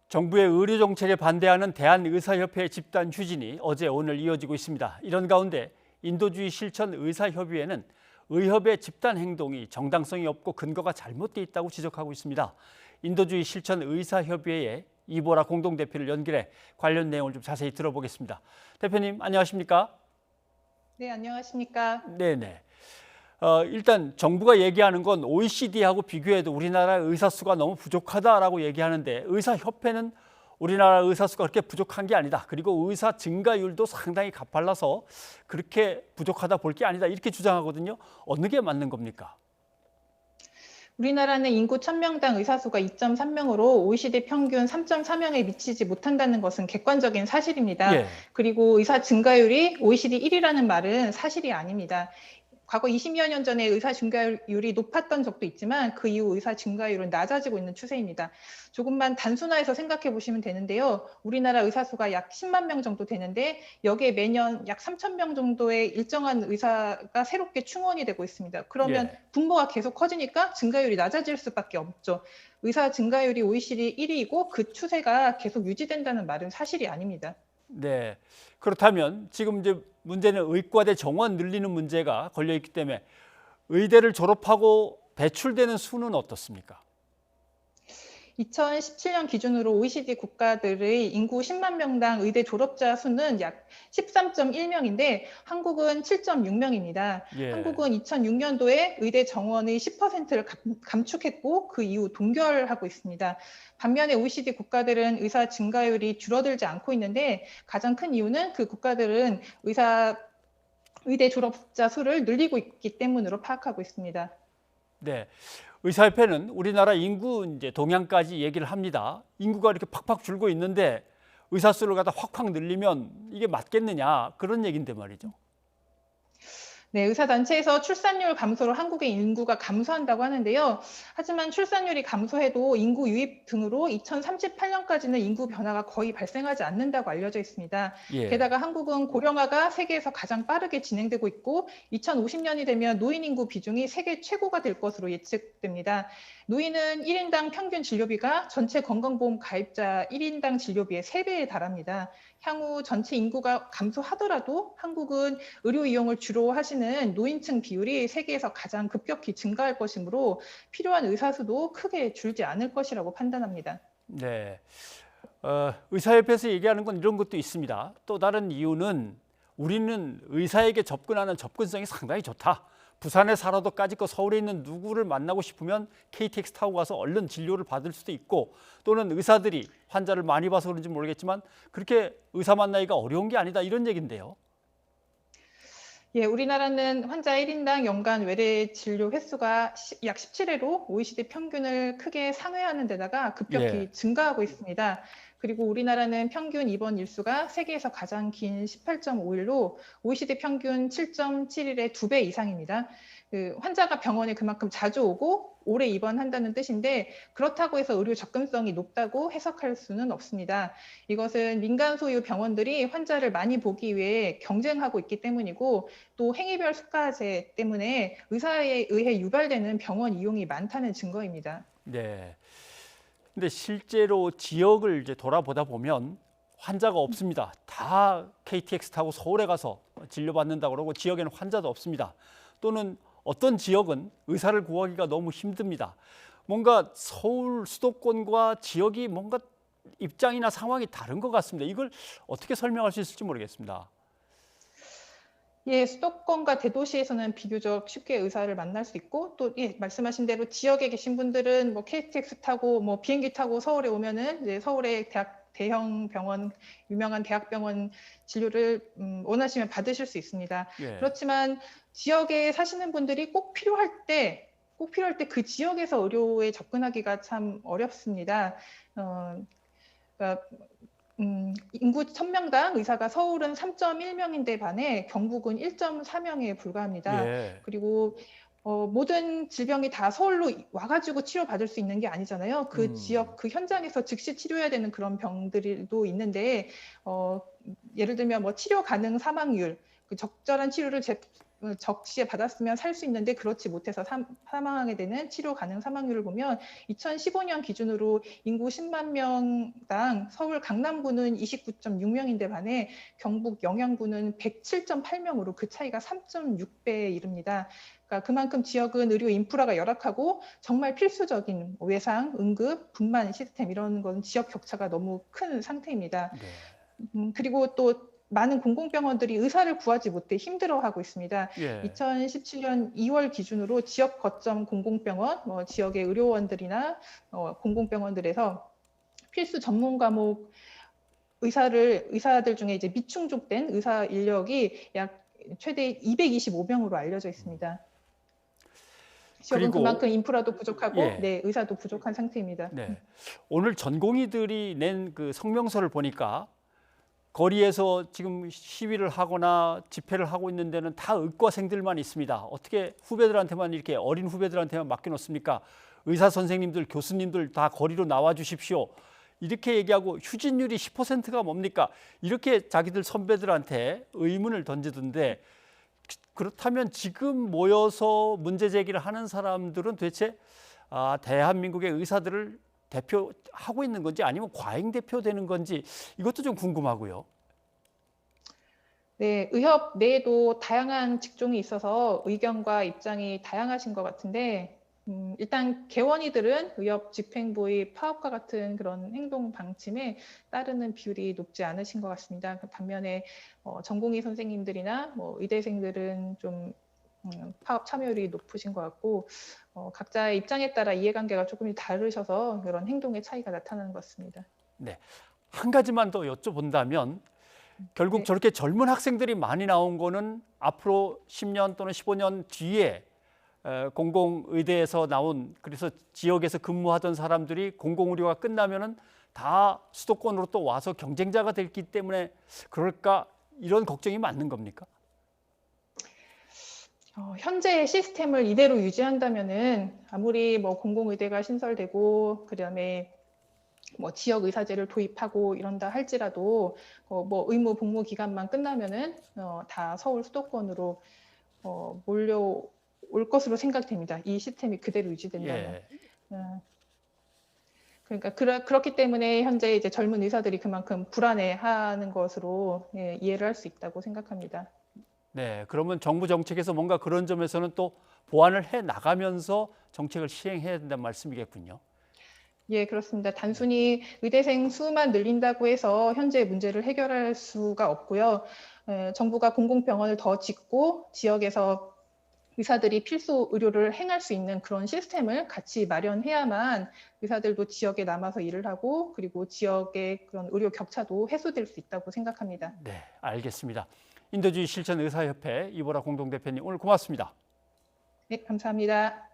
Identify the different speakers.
Speaker 1: 정부의 의료 정책에 반대하는 대한의사협회 집단 휴진이 어제 오늘 이어지고 있습니다. 이런 가운데 인도주의 실천 의사협의회는 의협의 집단 행동이 정당성이 없고 근거가 잘못돼 있다고 지적하고 있습니다. 인도주의 실천 의사협의회의 이보라 공동대표를 연결해 관련 내용을 좀 자세히 들어보겠습니다. 대표님 안녕하십니까?
Speaker 2: 네, 안녕하십니까?
Speaker 1: 네네. 일단 정부가 얘기하는 건 OECD하고 비교해도 우리나라 의사 수가 너무 부족하다라고 얘기하는데 의사협회는 우리나라 의사 수가 그렇게 부족한 게 아니다. 그리고 의사 증가율도 상당히 가팔라서 그렇게 부족하다 볼 게 아니다. 이렇게 주장하거든요. 어느 게 맞는 겁니까?
Speaker 2: 우리나라는 인구 1000명당 의사 수가 2.3명으로 OECD 평균 3.4명에 미치지 못한다는 것은 객관적인 사실입니다.
Speaker 1: 예.
Speaker 2: 그리고 의사 증가율이 OECD 1위라는 말은 사실이 아닙니다. 과거 20여 년 전에 의사 증가율이 높았던 적도 있지만 그 이후 의사 증가율은 낮아지고 있는 추세입니다. 조금만 단순화해서 생각해 보시면 되는데요. 우리나라 의사 수가 약 10만 명 정도 되는데 여기에 매년 약 3,000명 정도의 일정한 의사가 새롭게 충원이 되고 있습니다. 그러면
Speaker 1: 예.
Speaker 2: 분모가 계속 커지니까 증가율이 낮아질 수밖에 없죠. 의사 증가율이 OECD 1위이고 그 추세가 계속 유지된다는 말은 사실이 아닙니다.
Speaker 1: 네. 그렇다면 지금 이제 문제는 의과대 정원 늘리는 문제가 걸려 있기 때문에 의대를 졸업하고 배출되는 수는 어떻습니까?
Speaker 2: 2017년 기준으로 OECD 국가들의 인구 10만 명당 의대 졸업자 수는 약 13.1명인데 한국은 7.6명입니다.
Speaker 1: 예.
Speaker 2: 한국은 2006년도에 의대 정원의 10%를 감축했고 그 이후 동결하고 있습니다. 반면에 OECD 국가들은 의사 증가율이 줄어들지 않고 있는데 가장 큰 이유는 그 국가들은 의대 졸업자 수를 늘리고 있기 때문으로 파악하고 있습니다.
Speaker 1: 네. 의사협회는 우리나라 인구 이제 동향까지 얘기를 합니다. 인구가 이렇게 팍팍 줄고 있는데 의사 수를 갖다 확확 늘리면 이게 맞겠느냐 그런 얘기인데 말이죠.
Speaker 2: 네, 의사단체에서 출산율 감소로 한국의 인구가 감소한다고 하는데요. 하지만 출산율이 감소해도 인구 유입 등으로 2038년까지는 인구 변화가 거의 발생하지 않는다고 알려져 있습니다.
Speaker 1: 예.
Speaker 2: 게다가 한국은 고령화가 세계에서 가장 빠르게 진행되고 있고 2050년이 되면 노인 인구 비중이 세계 최고가 될 것으로 예측됩니다. 노인은 1인당 평균 진료비가 전체 건강보험 가입자 1인당 진료비의 3배에 달합니다. 향후 전체 인구가 감소하더라도 한국은 의료 이용을 주로 하시는 노인층 비율이 세계에서 가장 급격히 증가할 것이므로 필요한 의사 수도 크게 줄지 않을 것이라고 판단합니다.
Speaker 1: 네. 의사협회에서 얘기하는 건 이런 것도 있습니다. 또 다른 이유는 우리는 의사에게 접근하는 접근성이 상당히 좋다. 부산에 살아도 까짓거 서울에 있는 누구를 만나고 싶으면 KTX 타고 가서 얼른 진료를 받을 수도 있고 또는 의사들이 환자를 많이 봐서 그런지 모르겠지만 그렇게 의사 만나기가 어려운 게 아니다 이런 얘기인데요.
Speaker 2: 예, 우리나라는 환자 1인당 연간 외래 진료 횟수가 약 17회로 OECD 평균을 크게 상회하는 데다가
Speaker 1: 예.
Speaker 2: 급격히 증가하고 있습니다. 그리고 우리나라는 평균 입원 일수가 세계에서 가장 긴 18.5일로 OECD 평균 7.7일의 2배 이상입니다. 환자가 병원에 그만큼 자주 오고 오래 입원한다는 뜻인데 그렇다고 해서 의료 접근성이 높다고 해석할 수는 없습니다. 이것은 민간 소유 병원들이 환자를 많이 보기 위해 경쟁하고 있기 때문이고 또 행위별 수가제 때문에 의사에 의해 유발되는 병원 이용이 많다는 증거입니다.
Speaker 1: 네. 근데 실제로 지역을 이제 돌아보다 보면 환자가 없습니다. 다 KTX 타고 서울에 가서 진료받는다고 그러고 지역에는 환자도 없습니다. 또는 어떤 지역은 의사를 구하기가 너무 힘듭니다. 뭔가 서울 수도권과 지역이 뭔가 입장이나 상황이 다른 것 같습니다. 이걸 어떻게 설명할 수 있을지 모르겠습니다.
Speaker 2: 예, 수도권과 대도시에서는 비교적 쉽게 의사를 만날 수 있고 또 예, 말씀하신 대로 지역에 계신 분들은 뭐 KTX 타고 뭐 비행기 타고 서울에 오면은 이제 서울의 대형 병원, 유명한 대학병원 진료를 원하시면 받으실 수 있습니다.
Speaker 1: 예.
Speaker 2: 그렇지만 지역에 사시는 분들이 꼭 필요할 때 그 지역에서 의료에 접근하기가 참 어렵습니다. 그러니까 인구 1000명당 의사가 서울은 3.1명인데 반해 경북은 1.4명에 불과합니다.
Speaker 1: 예.
Speaker 2: 그리고 모든 질병이 다 서울로 와가지고 치료받을 수 있는 게 아니잖아요. 그 지역, 그 현장에서 즉시 치료해야 되는 그런 병들도 있는데, 예를 들면 뭐 치료 가능 사망률, 그 적절한 치료를 적시에 받았으면 살 수 있는데 그렇지 못해서 사망하게 되는 치료 가능 사망률을 보면 2015년 기준으로 인구 10만 명당 서울 강남구는 29.6명인데 반해 경북 영양구는 107.8명으로 그 차이가 3.6배에 이릅니다. 그러니까 그만큼 지역은 의료 인프라가 열악하고 정말 필수적인 외상, 응급, 분만 시스템 이런 건 지역 격차가 너무 큰 상태입니다.
Speaker 1: 네.
Speaker 2: 그리고 또 많은 공공병원들이 의사를 구하지 못해 힘들어하고 있습니다.
Speaker 1: 예.
Speaker 2: 2017년 2월 기준으로 지역 거점 공공병원, 지역의 의료원들이나 공공병원들에서 필수 전문 과목 의사들 중에 이제 미충족된 의사 인력이 약 최대 225명으로 알려져 있습니다. 지역은
Speaker 1: 그리고
Speaker 2: 그만큼 인프라도 부족하고
Speaker 1: 예.
Speaker 2: 네, 의사도 부족한 상태입니다.
Speaker 1: 네. 오늘 전공의들이 낸 그 성명서를 보니까 거리에서 지금 시위를 하거나 집회를 하고 있는 데는 다 의과생들만 있습니다. 어떻게 후배들한테만 이렇게 어린 후배들한테만 맡겨놓습니까? 의사 선생님들, 교수님들 다 거리로 나와 주십시오. 이렇게 얘기하고 휴진율이 10%가 뭡니까? 이렇게 자기들 선배들한테 의문을 던지던데 그렇다면 지금 모여서 문제 제기를 하는 사람들은 도대체 대한민국의 의사들을 대표하고 있는 건지 아니면 과잉 대표되는 건지 이것도 좀 궁금하고요.
Speaker 2: 네, 의협 내에도 다양한 직종이 있어서 의견과 입장이 다양하신 것 같은데 일단 개원이들은 의협 집행부의 파업과 같은 그런 행동 방침에 따르는 비율이 높지 않으신 것 같습니다. 반면에 전공의 선생님들이나 의대생들은 좀 파업 참여율이 높으신 것 같고 각자의 입장에 따라 이해관계가 조금 다르셔서 그런 행동의 차이가 나타나는 것 같습니다.
Speaker 1: 네, 한 가지만 더 여쭤본다면 결국
Speaker 2: 네.
Speaker 1: 저렇게 젊은 학생들이 많이 나온 거는 앞으로 10년 또는 15년 뒤에 공공의대에서 나온 그래서 지역에서 근무하던 사람들이 공공의료가 끝나면은 다 수도권으로 또 와서 경쟁자가 됐기 때문에 그럴까 이런 걱정이 맞는 겁니까?
Speaker 2: 현재의 시스템을 이대로 유지한다면은 아무리 공공의대가 신설되고 그다음에 지역 의사제를 도입하고 이런다 할지라도 의무 복무 기간만 끝나면은 다 서울 수도권으로 몰려올 것으로 생각됩니다. 이 시스템이 그대로 유지된다면.
Speaker 1: 예.
Speaker 2: 그러니까 그렇기 때문에 현재 이제 젊은 의사들이 그만큼 불안해하는 것으로 이해를 할 수 있다고 생각합니다.
Speaker 1: 네, 그러면 정부 정책에서 뭔가 그런 점에서는 또 보완을 해 나가면서 정책을 시행해야 된다는 말씀이겠군요.
Speaker 2: 예, 그렇습니다. 단순히 의대생 수만 늘린다고 해서 현재 문제를 해결할 수가 없고요. 정부가 공공병원을 더 짓고 지역에서 의사들이 필수 의료를 행할 수 있는 그런 시스템을 같이 마련해야만 의사들도 지역에 남아서 일을 하고 그리고 지역의 그런 의료 격차도 해소될 수 있다고 생각합니다.
Speaker 1: 네, 알겠습니다. 인도주의 실천의사협회 이보라 공동대표님 오늘 고맙습니다.
Speaker 2: 네, 감사합니다.